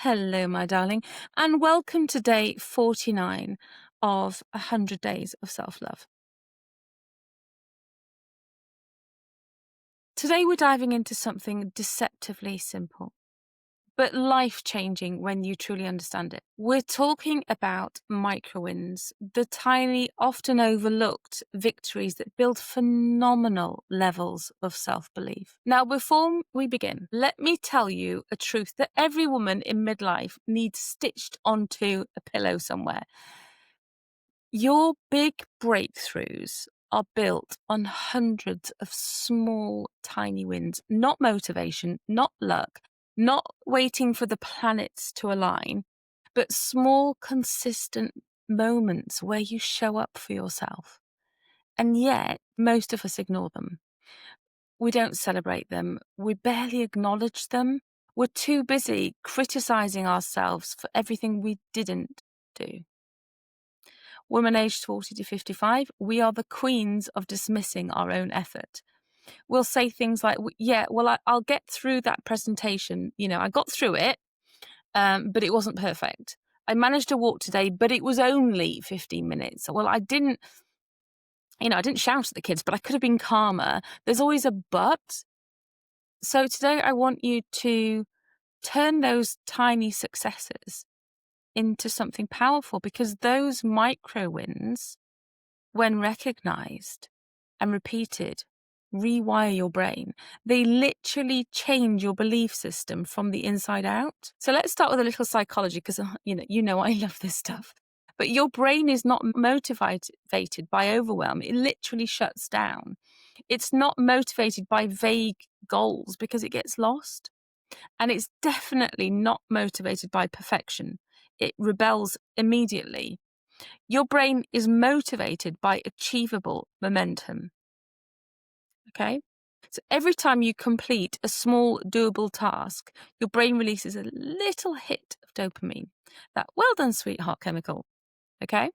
Hello, my darling, and welcome to day 49 of 100 Days of Self-Love. Today, we're diving into something deceptively simple, but life-changing when you truly understand it. We're talking about micro wins, the tiny, often overlooked victories that build phenomenal levels of self-belief. Now, before we begin, let me tell you a truth that every woman in midlife needs stitched onto a pillow somewhere. Your big breakthroughs are built on hundreds of small, tiny wins, not motivation, not luck, not waiting for the planets to align, but small, consistent moments where you show up for yourself. And yet, most of us ignore them. We don't celebrate them. We barely acknowledge them. We're too busy criticizing ourselves for everything we didn't do. Women aged 40 to 55, we are the queens of dismissing our own effort. We'll say things like, I'll get through that presentation. I got through it, but it wasn't perfect. I managed to walk today, but it was only 15 minutes. Well, I didn't shout at the kids, but I could have been calmer. There's always a but. So today I want you to turn those tiny successes into something powerful, because those micro wins, when recognized and repeated, rewire your brain. They literally change your belief system from the inside out. So let's start with a little psychology, because I love this stuff. But your brain is not motivated by overwhelm. It literally shuts down. It's not motivated by vague goals because it gets lost. And it's definitely not motivated by perfection. It rebels immediately. Your brain is motivated by achievable momentum. Okay? So every time you complete a small, doable task, your brain releases a little hit of dopamine, that well done, sweetheart chemical. Okay?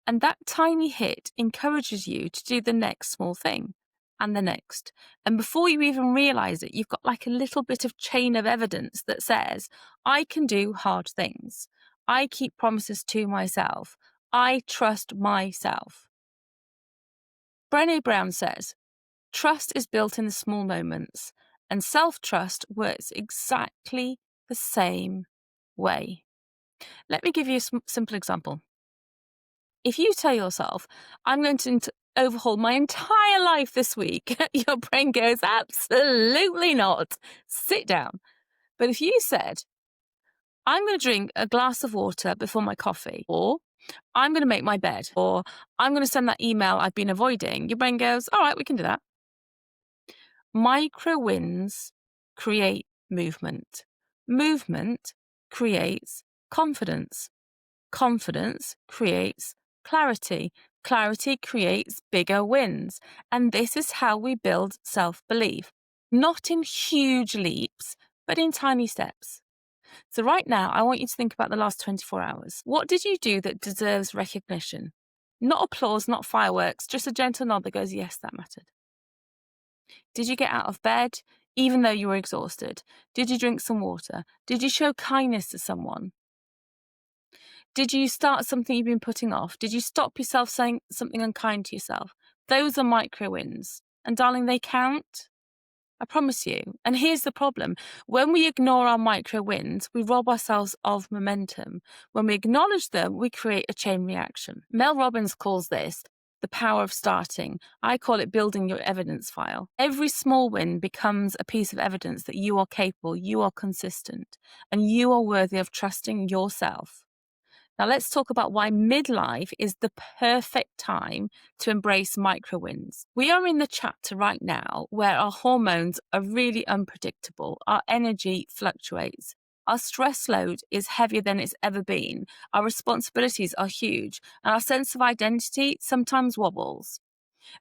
And that tiny hit encourages you to do the next small thing and the next. And before you even realize it, you've got like a little bit of chain of evidence that says, I can do hard things. I keep promises to myself. I trust myself. Brené Brown says, trust is built in the small moments, and self-trust works exactly the same way. Let me give you a simple example. If you tell yourself, I'm going to overhaul my entire life this week, your brain goes, absolutely not. Sit down. But if you said, I'm going to drink a glass of water before my coffee, or I'm going to make my bed, or I'm going to send that email I've been avoiding, your brain goes, all right, we can do that. Micro wins create movement. Movement creates confidence. Confidence creates clarity. Clarity creates bigger wins. And this is how we build self-belief. Not in huge leaps, but in tiny steps. So right now, I want you to think about the last 24 hours. What did you do that deserves recognition? Not applause, not fireworks, just a gentle nod that goes, yes, that mattered. Did you get out of bed, even though you were exhausted? Did you drink some water? Did you show kindness to someone? Did you start something you've been putting off? Did you stop yourself saying something unkind to yourself? Those are micro wins. And darling, they count. I promise you. And here's the problem. When we ignore our micro wins, we rob ourselves of momentum. When we acknowledge them, we create a chain reaction. Mel Robbins calls this the power of starting. I call it building your evidence file. Every small win becomes a piece of evidence that you are capable, you are consistent, and you are worthy of trusting yourself. Now let's talk about why midlife is the perfect time to embrace micro wins. We are in the chapter right now where our hormones are really unpredictable. Our energy fluctuates. Our stress load is heavier than it's ever been. Our responsibilities are huge, and our sense of identity sometimes wobbles.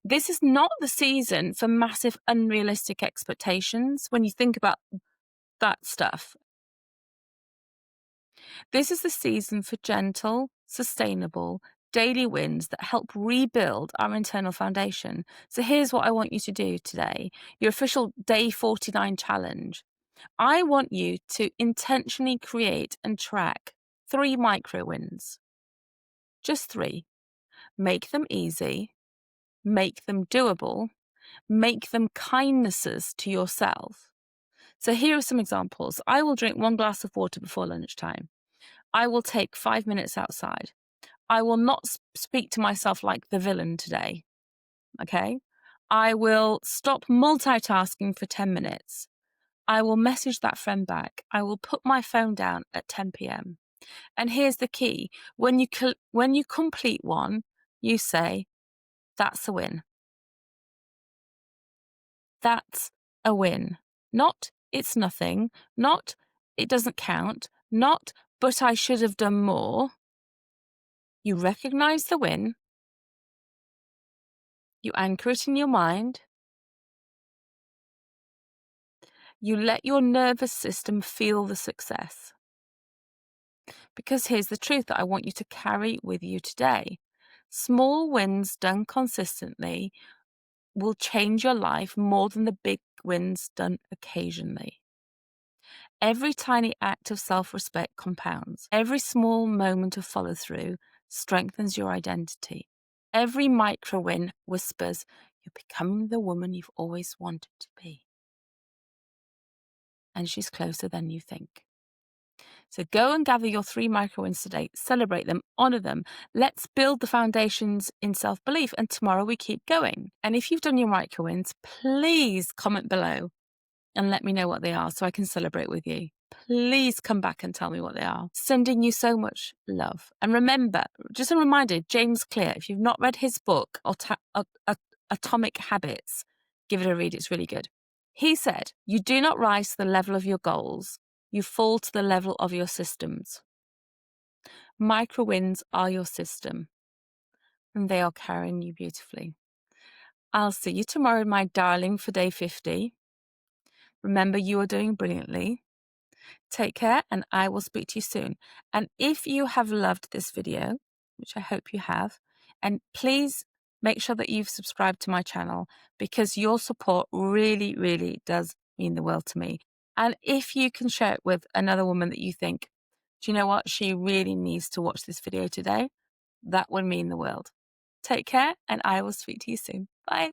This is not the season for massive, unrealistic expectations when you think about that stuff. This is the season for gentle, sustainable, daily wins that help rebuild our internal foundation. So here's what I want you to do today. Your official day 49 challenge. I want you to intentionally create and track 3 micro wins. Just 3. Make them easy, make them doable, make them kindnesses to yourself. So here are some examples. I will drink 1 glass of water before lunchtime. I will take 5 minutes outside. I will not speak to myself like the villain today. Okay? I will stop multitasking for 10 minutes. I will message that friend back. I will put my phone down at 10 p.m. And here's the key. When you complete one, you say, that's a win. That's a win. Not, it's nothing. Not, it doesn't count. Not, but I should have done more. You recognize the win. You anchor it in your mind. You let your nervous system feel the success. Because here's the truth that I want you to carry with you today. Small wins done consistently will change your life more than the big wins done occasionally. Every tiny act of self-respect compounds. Every small moment of follow-through strengthens your identity. Every micro win whispers, you're becoming the woman you've always wanted to be. And she's closer than you think. So go and gather your 3 micro wins today, celebrate them, honor them. Let's build the foundations in self-belief, and tomorrow we keep going. And if you've done your micro wins, please comment below and let me know what they are so I can celebrate with you. Please come back and tell me what they are. Sending you so much love. And remember, just a reminder, James Clear, if you've not read his book, Atomic Habits, give it a read. It's really good. He said, you do not rise to the level of your goals. You fall to the level of your systems. Micro wins are your system, and they are carrying you beautifully. I'll see you tomorrow, my darling, for day 50. Remember, you are doing brilliantly. Take care, and I will speak to you soon. And if you have loved this video, which I hope you have, and please make sure that you've subscribed to my channel, because your support really, really does mean the world to me. And if you can share it with another woman that you think, do you know what, she really needs to watch this video today, that would mean the world. Take care, and I will speak to you soon. Bye.